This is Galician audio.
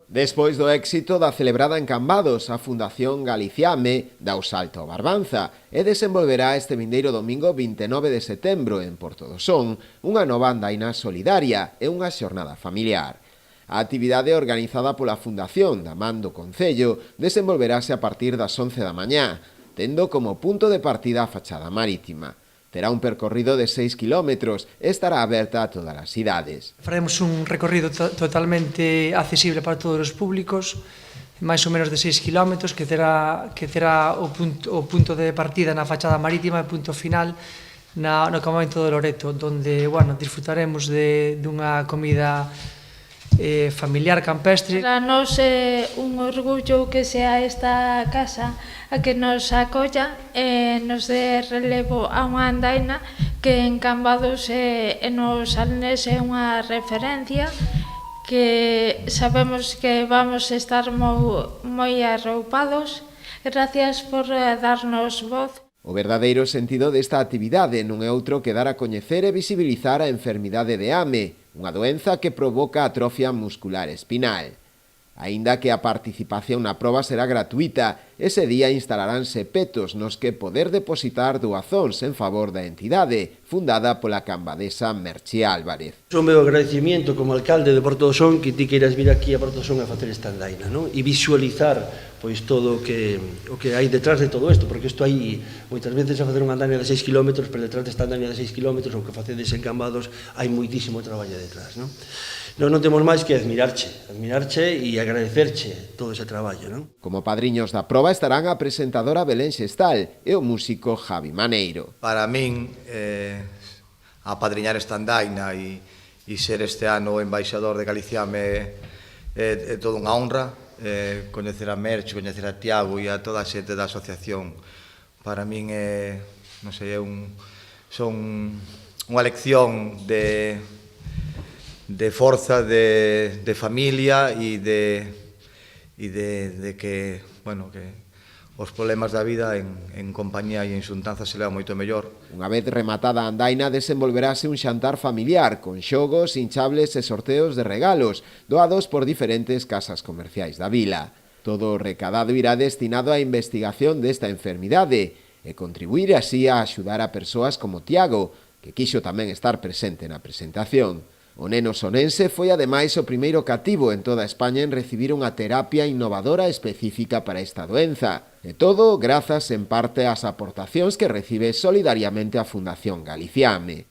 Despois do éxito da celebrada en Cambados, a Fundación Galiciame dá o salto ao Barbanza e desenvolverá este vindeiro domingo 29 de setembro en Porto do Son unha nova andaina solidaria e unha xornada familiar. A actividade organizada pola Fundación da man do Concello desenvolverase a partir das 11 da mañá, tendo como punto de partida a fachada marítima. Terá un percorrido de 6 km e estará aberta a todas as idades. Faremos un recorrido totalmente accesible para todos os públicos, máis ou menos de 6 km, que terá o punto de partida na fachada marítima e punto final no campamento de Loreto, donde disfrutaremos dunha comida familiar campestre. Para nós é un orgullo que sea esta casa a que nos acolla e nos dé relevo a unha andaina que en Cambados e nos Salnés é unha referencia, que sabemos que vamos estar moi arroupados. Gracias por darnos voz. O verdadeiro sentido desta actividade non é outro que dar a coñecer e visibilizar a enfermidade de AME, unha doenza que provoca atrofia muscular espinal. Aínda que a participación na proba será gratuita, ese día instalaránse petos nos que poder depositar doazóns en favor da entidade, fundada pola cambadesa Merche Álvarez. O meu agradecimiento como alcalde de Porto do Son que ti queiras vir aquí a Porto do Son a facer esta andaina, non? E visualizar pois todo o que hai detrás de todo isto, porque isto hai moitas veces a facer unha andaina de 6 km, pero detrás desta andaina de 6 km, o que facedes en Cambados, hai moitísimo traballo detrás, non? Non temos máis que admirarche e agradecerche todo ese traballo, non? Como padriños da proba estarán a presentadora Belén Xestal e o músico Javi Maneiro. Para min, apadriñar esta andaina e ser este ano o embaixador de Galiciame é toda unha honra. Coñecer a Merche, coñecer a Tiago e a toda a xente da asociación, para min son unha lección de forza, de familia e de que os problemas da vida en compañía e en xuntanza se leva moito mellor. Unha vez rematada a andaina, desenvolverase un xantar familiar con xogos, hinchables e sorteos de regalos doados por diferentes casas comerciais da vila. Todo o recadado irá destinado á investigación desta enfermidade e contribuir así a axudar a persoas como Tiago, que quixo tamén estar presente na presentación. O neno sonense foi ademais o primeiro cativo en toda España en recibir unha terapia innovadora específica para esta doenza. E todo grazas en parte ás aportacións que recibe solidariamente a Fundación Galiciame.